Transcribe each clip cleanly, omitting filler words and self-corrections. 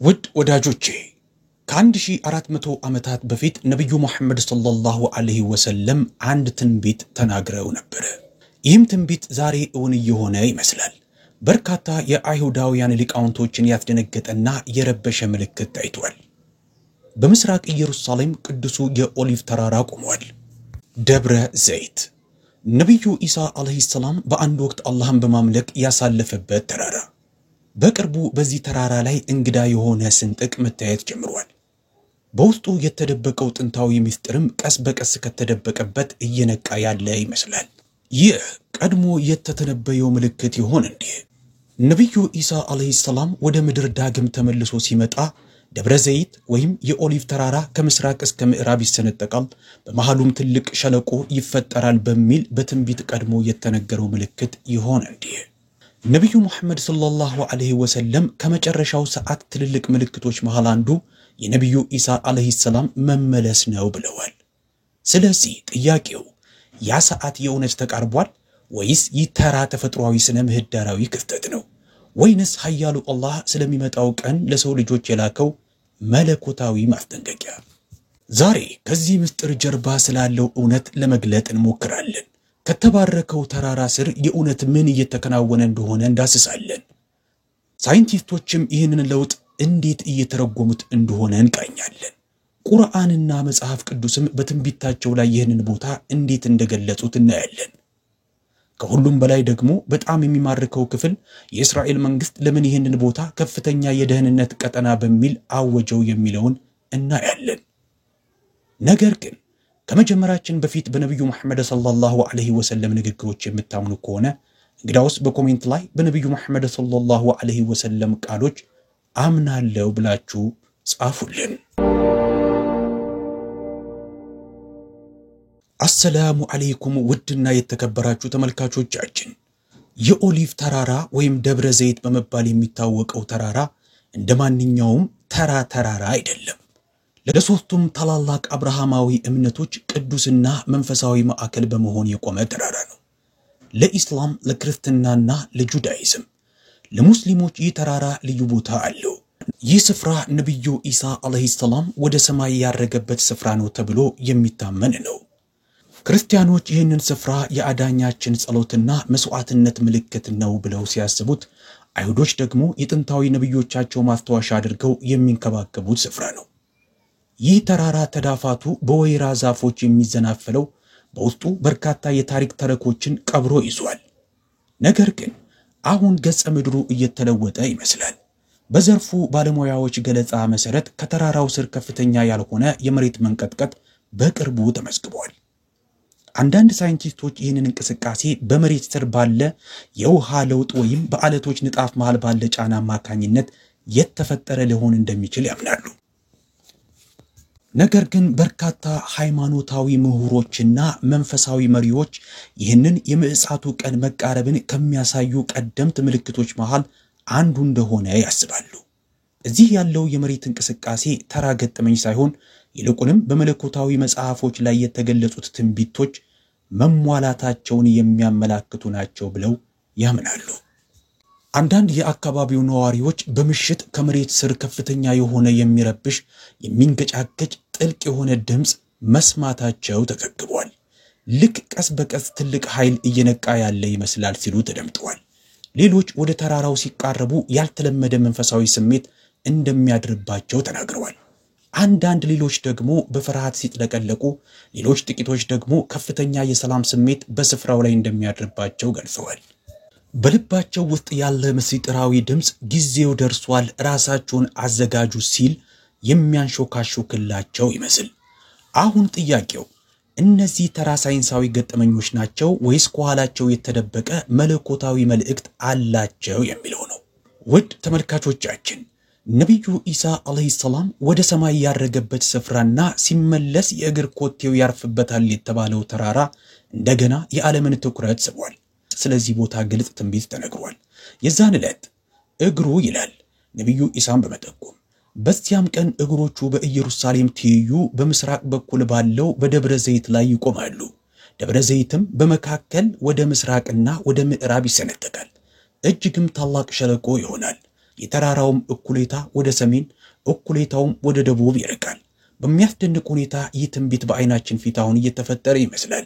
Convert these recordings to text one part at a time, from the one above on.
ውድ ወዳጆቼ ከ1400 ዓመታት በፊት ነብዩ መሐመድ ሰለላሁ ዐለይሂ ወሰለም አንድ ትንቢት ተናግረው ነበር። ይህም ትንቢት ዛሬ እውን እየሆነ ይመስላል። በርካታ የአይሁዳውያን ሊቃውንቶችን ያስደነገጠና የረበሸ ምልክት ታይቷል። በምስራቅ ኢየሩሳሌም ቅዱሱ የኦሊቭ ተራራ ቆሟል። ደብረ ዘይት ነብዩ ኢሳ አለይሂ ሰላም በአንድ ወቅት አላህን በማምለክ ያሳለፈበት ተራራ። በቅርቡ በዚህ ተራራ ላይ እንግዳ የሆነ ስንጥቅ መታየት ጀምሯል። በውስጡ የተደበቀው ጥንታዊ ምስጢርም ቀስ በቀስ ከተደበቀበት እየነቃ ያለ ይመስላል። ይህ ቀድሞ የተተነበየው ምልክት ይሆን እንዴ? ነብዩ ኢሳ አለይሂ ሰላም ወደ ምድር ዳግም ተመልሶ ሲመጣ ደብረ ዘይት ወይም የኦሊቭ ተራራ ከምስራቅ እስከ ምዕራብ ይሰነጠቃል፣ በመሃሉም ትልቅ ሸለቆ ይፈጠራል በሚል በትንቢት ቀድሞ የተነገረው ምልክት ይሆን እንዴ? ነብዩ መሐመድ ሰለላሁ ዐለይሂ ወሰለም ከመጨረሻው ሰዓት ትልልቅ ምልክቶች መሃል አንዱ የነብዩ ኢሳ አለይሂ ሰላም መመለስ ነው ብለዋል። ስለዚህ ጥያቄው ያ ሰዓት የእውነት ተቃርቧል ወይስ ይተራ ተፈጥሯዊ ስነ ምህዳራዊ ክፍተት ነው? ወይንስ ኃያሉ አላህ ስለሚመጣው ቀን ለሰው ልጆች የላከው መለኮታዊ ማስጠንቀቂያ? ዛሬ ከዚህ ምስጢር ጀርባ ስላለው እውነት ለመግለጥ እንሞክራለን። ከተባረከው ተራራ ስር የእውነት ምን እየተከናወነ እንደሆነ እንዳስሳለን። ሳይንቲስቶችም ይህንን ለውጥ እንዴት እየተረጎሙት እንደሆነ እንቃኛለን። ቁርአንና መጽሐፍ ቅዱስም በትንቢታቸው ላይ ይህንን ቦታ እንዴት እንደገለጹት እናያለን። ከሁሉም በላይ ደግሞ በጣም የሚማርከው ክፍል የእስራኤል መንግስት ለምን ይህንን ቦታ ከፍተኛ የደህንነት ቀጠና በሚል አወጀው የሚለውን እናያለን። ነገር ግን ከመጀመራችን በፊት በነብዩ መሐመድ ሰለላሁ ዐለይሂ ወሰለም ንግግሮች የምታምኑ ከሆነ እንግዳውስ በኮሜንት ላይ በነብዩ መሐመድ ሰለላሁ ዐለይሂ ወሰለም ቃሎች አምናለሁ ብላችሁ ጻፉልን። አሰላሙ አለይኩም ውድና የተከበራችሁ ተመልካቾቻችን፣ የኦሊቭ ተራራ ወይም ደብረ ዘይት በመባል የሚታወቀው ተራራ እንደማንኛውም ተራራ አይደለም። ለሶስቱም ታላላቅ አብርሃማዊ እምነቶች ቅዱስና መንፈሳዊ ማዕከል በመሆን የቆመ ተራራ ነው። ለኢስላም፣ ለክርስቲያናና ለጁዳይዝም። ለሙስሊሞች ይህ ተራራ ልዩ ቦታ አለው። ይህ ስፍራ ነብዩ ኢሳ አለይሂ ሰላም ወደ ሰማይ ያረገበት ስፍራ ነው ተብሎ የሚታመን ነው። ክርስቲያኖች ይህንን ስፍራ የአዳኛችን ጸሎትና መስዋዕትነት ምልክት ነው ብለው ሲያስቡት፣ አይሁዶች ደግሞ የጥንታዊ ነብዮቻቸው ማስተዋሻ አድርገው የሚንከባከቡት ስፍራ ነው። ይህ ተራራ ተዳፋቱ በወይራ ዛፎች የሚዘናፈለው በውስጡ በርካታ የታሪክ ተረኮችን ቀብሮ ይዟል። ነገር ግን አሁን ገጸ ምድሩ እየተለወጠ ይመስላል። በዘርፉ ባለሙያዎች ገለጻ መሰረት ከተራራው ስር ከፍተኛ ያልሆነ የመሬት መንቀጥቀጥ በቅርቡ ተመዝግቧል። አንዳንድ ሳይንቲስቶች ይህንን እንቅስቃሴ በመሬት ስር ባለ የውሃ ለውጥ ወይም በአለቶች ንጣፍ መሃል ባለ ጫና አማካኝነት የተፈጠረ ሊሆን እንደሚችል ያምናሉ። ነገር ግን በርካታ ሃይማኖታዊ ምሁሮችና መንፈሳዊ መሪዎች ይህንን የምጽአቱ ቀን መቃረብን ከሚያሳዩ ቀደምት ምልክቶች መሃል አንዱ እንደሆነ ያስባሉ። እዚህ ያለው የመሬት እንቅስቃሴ ተራ ገጠመኝ ሳይሆን ይልቁንም በመለኮታዊ መጽሐፎች ላይ የተገለጹት ትንቢቶች መሟላታቸውን የሚያመላክቱ ናቸው ብለው ያምናሉ። አንዳንድ የአካባቢው ነዋሪዎች በምሽት ከመሬት ስር ከፍተኛ የሆነ የሚረብሽ የሚንገጫገጭ ጥልቅ የሆነ ድምጽ መስማታቸው ተዘግቧል። ልክ ቀስ በቀስ ትልቅ ኃይል እየነቃ ያለ ይመስላል ሲሉ ተደምጠዋል። ሌሎች ወደ ተራራው ሲቃረቡ ያልተለመደ መንፈሳዊ ስሜት እንደሚያድርባቸው ተናግረዋል። አንዳንድ ሌሎች ደግሞ በፍርሃት ሲጥለቀለቁ፣ ሌሎች ጥቂቶች ደግሞ ከፍተኛ የሰላም ስሜት በስፍራው ላይ እንደሚያድርባቸው ገልጸዋል። በልባቸው ውስጥ ያለ ምስጢራዊ ድምጽ ጊዜው ደርሷል፣ ራሳቸውን አዘጋጁ ሲል የሚያንሾካሾክላቸው ይመስል። አሁን ጥያቄው እነዚህ ተራ ሳይንሳዊ ገጠመኞች ናቸው ወይስ ከኋላቸው የተደበቀ መለኮታዊ መልእክት አላቸው የሚለው ነው። ውድ ተመልካቾቻችን፣ ነብዩ ኢሳ አለይሂ ሰላም ወደ ሰማይ ያረገበት ስፍራና ሲመለስ የእግር ኮቴው ያርፍበታል የተባለው ተራራ እንደገና የዓለምን ትኩረት ስቧል። ስለዚህ ቦታ ግልጽ ትንቢት ተነግሯል። የዛን ዕለት እግሩ ይላል ነብዩ ኢሳን በመጠቆም በዚያም ቀን እግሮቹ በኢየሩሳሌም ትይዩ በምስራቅ በኩል ባለው በደብረ ዘይት ላይ ይቆማሉ። ደብረ ዘይትም በመካከል ወደ ምስራቅና ወደ ምዕራብ ይሰነጠቃል። እጅግም ታላቅ ሸለቆ ይሆናል። የተራራውም እኩሌታ ወደ ሰሜን እኩሌታውም ወደ ደቡብ ይርቃል። በሚያስደንቅ ሁኔታ ይህ ትንቢት በአይናችን ፊት አሁን እየተፈጠረ ይመስላል።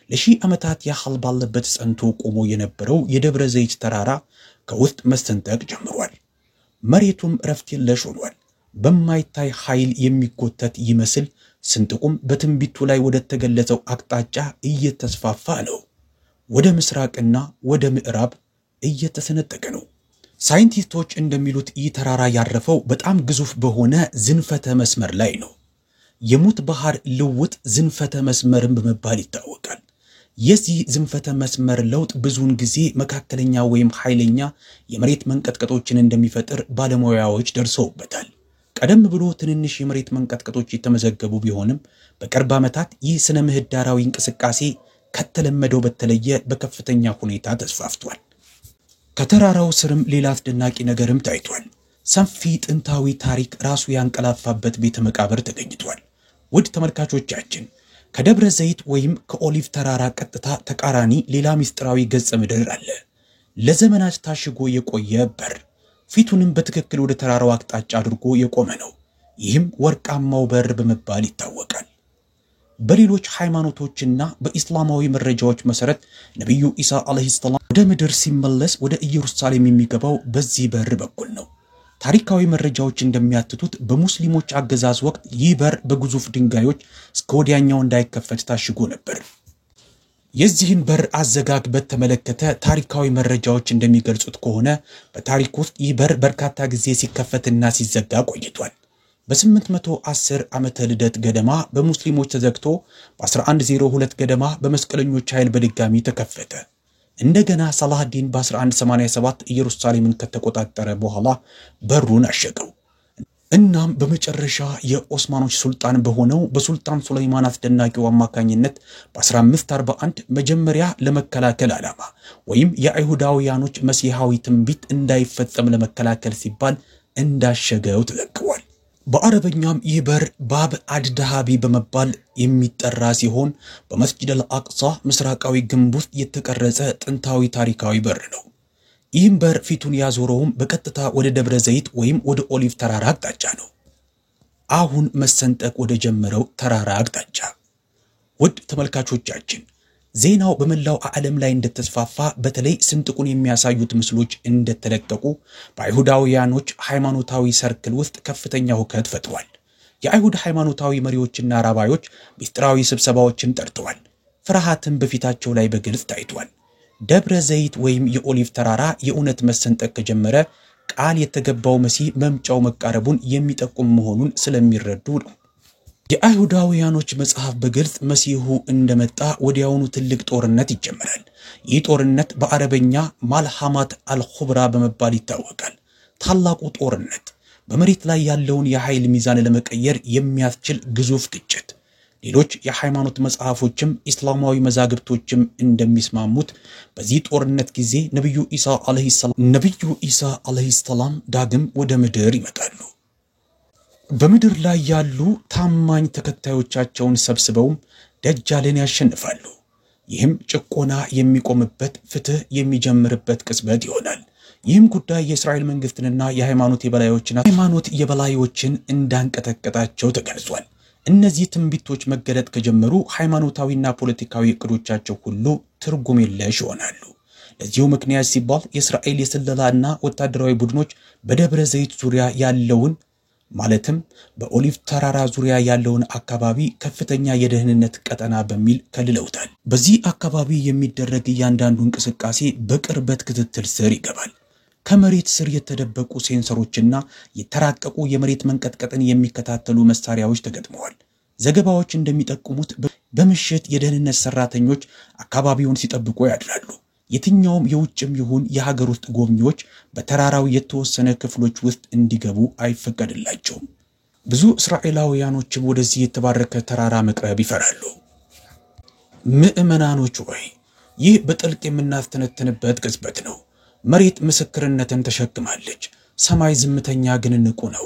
ለሺህ ዓመታት ያህል ባለበት ጸንቶ ቆሞ የነበረው የደብረ ዘይት ተራራ ከውስጥ መሰንጠቅ ጀምሯል። መሬቱም ረፍት የለሽ ሆኗል። በማይታይ ኃይል የሚጎተት ይመስል ስንጥቁም በትንቢቱ ላይ ወደ ተገለጸው አቅጣጫ እየተስፋፋ ነው። ወደ ምስራቅና ወደ ምዕራብ እየተሰነጠቀ ነው። ሳይንቲስቶች እንደሚሉት ይህ ተራራ ያረፈው በጣም ግዙፍ በሆነ ዝንፈተ መስመር ላይ ነው። የሙት ባህር ልውጥ ዝንፈተ መስመርን በመባል ይታወቃል። የዚህ ዝንፈተ መስመር ለውጥ ብዙውን ጊዜ መካከለኛ ወይም ኃይለኛ የመሬት መንቀጥቀጦችን እንደሚፈጥር ባለሙያዎች ደርሰውበታል። ቀደም ብሎ ትንንሽ የመሬት መንቀጥቀጦች የተመዘገቡ ቢሆንም በቅርብ ዓመታት ይህ ስነ ምህዳራዊ እንቅስቃሴ ከተለመደው በተለየ በከፍተኛ ሁኔታ ተስፋፍቷል። ከተራራው ስርም ሌላ አስደናቂ ነገርም ታይቷል። ሰፊ ጥንታዊ ታሪክ ራሱ ያንቀላፋበት ቤተ መቃብር ተገኝቷል። ውድ ተመልካቾቻችን ከደብረ ዘይት ወይም ከኦሊቭ ተራራ ቀጥታ ተቃራኒ ሌላ ምስጢራዊ ገጸ ምድር አለ። ለዘመናት ታሽጎ የቆየ በር ፊቱንም በትክክል ወደ ተራራው አቅጣጫ አድርጎ የቆመ ነው። ይህም ወርቃማው በር በመባል ይታወቃል። በሌሎች ሃይማኖቶችና በእስላማዊ መረጃዎች መሰረት ነብዩ ኢሳ አለይሂ ሰላም ወደ ምድር ሲመለስ ወደ ኢየሩሳሌም የሚገባው በዚህ በር በኩል ነው። ታሪካዊ መረጃዎች እንደሚያትቱት በሙስሊሞች አገዛዝ ወቅት ይህ በር በግዙፍ ድንጋዮች እስከ ወዲያኛው እንዳይከፈት ታሽጎ ነበር። የዚህን በር አዘጋግ በተመለከተ ታሪካዊ መረጃዎች እንደሚገልጹት ከሆነ በታሪክ ውስጥ ይህ በር በርካታ ጊዜ ሲከፈትና ሲዘጋ ቆይቷል። በ810 ዓመተ ልደት ገደማ በሙስሊሞች ተዘግቶ በ1102 ገደማ በመስቀለኞች ኃይል በድጋሚ ተከፈተ። እንደገና ሰላሃዲን በ1187 ኢየሩሳሌምን ከተቆጣጠረ በኋላ በሩን አሸገው። እናም በመጨረሻ የኦስማኖች ሱልጣን በሆነው በሱልጣን ሱለይማን አስደናቂው አማካኝነት በ1541 መጀመሪያ ለመከላከል ዓላማ ወይም የአይሁዳውያኖች መሲሐዊ ትንቢት እንዳይፈጸም ለመከላከል ሲባል እንዳሸገው ተዘግቧል። በአረበኛም ይህ በር ባብ አድዳሃቢ በመባል የሚጠራ ሲሆን በመስጂድ አልአቅሳ ምስራቃዊ ግንብ ውስጥ የተቀረጸ ጥንታዊ ታሪካዊ በር ነው። ይህም በር ፊቱን ያዞረውም በቀጥታ ወደ ደብረ ዘይት ወይም ወደ ኦሊቭ ተራራ አቅጣጫ ነው። አሁን መሰንጠቅ ወደ ጀመረው ተራራ አቅጣጫ። ውድ ተመልካቾቻችን ዜናው በመላው ዓለም ላይ እንደተስፋፋ በተለይ ስንጥቁን የሚያሳዩት ምስሎች እንደተለቀቁ በአይሁዳውያኖች ሃይማኖታዊ ሰርክል ውስጥ ከፍተኛ ሁከት ፈጥሯል። የአይሁድ ሃይማኖታዊ መሪዎችና ራባዮች ሚስጥራዊ ስብሰባዎችን ጠርተዋል። ፍርሃትም በፊታቸው ላይ በግልጽ ታይቷል። ደብረ ዘይት ወይም የኦሊቭ ተራራ የእውነት መሰንጠቅ ከጀመረ ቃል የተገባው መሲህ መምጫው መቃረቡን የሚጠቁም መሆኑን ስለሚረዱ ነው። የአይሁዳውያኖች መጽሐፍ በግልጽ መሲሁ እንደመጣ ወዲያውኑ ትልቅ ጦርነት ይጀምራል። ይህ ጦርነት በአረበኛ ማልሐማት አልኹብራ በመባል ይታወቃል። ታላቁ ጦርነት በመሬት ላይ ያለውን የኃይል ሚዛን ለመቀየር የሚያስችል ግዙፍ ግጭት። ሌሎች የሃይማኖት መጽሐፎችም እስላማዊ መዛግብቶችም እንደሚስማሙት በዚህ ጦርነት ጊዜ ነብዩ ኢሳ አለይሂ ሰላም ዳግም ወደ ምድር ይመጣሉ። በምድር ላይ ያሉ ታማኝ ተከታዮቻቸውን ሰብስበውም ደጃልን ያሸንፋሉ። ይህም ጭቆና የሚቆምበት ፍትህ የሚጀምርበት ቅጽበት ይሆናል። ይህም ጉዳይ የእስራኤል መንግስትንና የሃይማኖት የበላዮችን እንዳንቀጠቀጣቸው ተገልጿል። እነዚህ ትንቢቶች መገለጥ ከጀመሩ ሃይማኖታዊና ፖለቲካዊ እቅዶቻቸው ሁሉ ትርጉም የለሽ ይሆናሉ። ለዚሁ ምክንያት ሲባል የእስራኤል የስለላና ወታደራዊ ቡድኖች በደብረ ዘይት ዙሪያ ያለውን ማለትም በኦሊቭ ተራራ ዙሪያ ያለውን አካባቢ ከፍተኛ የደህንነት ቀጠና በሚል ከልለውታል። በዚህ አካባቢ የሚደረግ እያንዳንዱ እንቅስቃሴ በቅርበት ክትትል ስር ይገባል። ከመሬት ስር የተደበቁ ሴንሰሮችና የተራቀቁ የመሬት መንቀጥቀጥን የሚከታተሉ መሳሪያዎች ተገጥመዋል። ዘገባዎች እንደሚጠቁሙት በምሽት የደህንነት ሰራተኞች አካባቢውን ሲጠብቁ ያድራሉ። የትኛውም የውጭም ይሁን የሀገር ውስጥ ጎብኚዎች በተራራው የተወሰነ ክፍሎች ውስጥ እንዲገቡ አይፈቀድላቸውም። ብዙ እስራኤላውያኖችም ወደዚህ የተባረከ ተራራ መቅረብ ይፈራሉ። ምዕመናኖች ሆይ ይህ በጥልቅ የምናስተነትንበት ቅጽበት ነው። መሬት ምስክርነትን ተሸክማለች። ሰማይ ዝምተኛ ግን ንቁ ነው።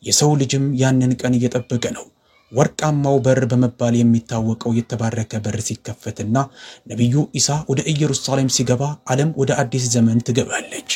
የሰው ልጅም ያንን ቀን እየጠበቀ ነው። ወርቃማው በር በመባል የሚታወቀው የተባረከ በር ሲከፈትና ነብዩ ኢሳ ወደ ኢየሩሳሌም ሲገባ ዓለም ወደ አዲስ ዘመን ትገባለች።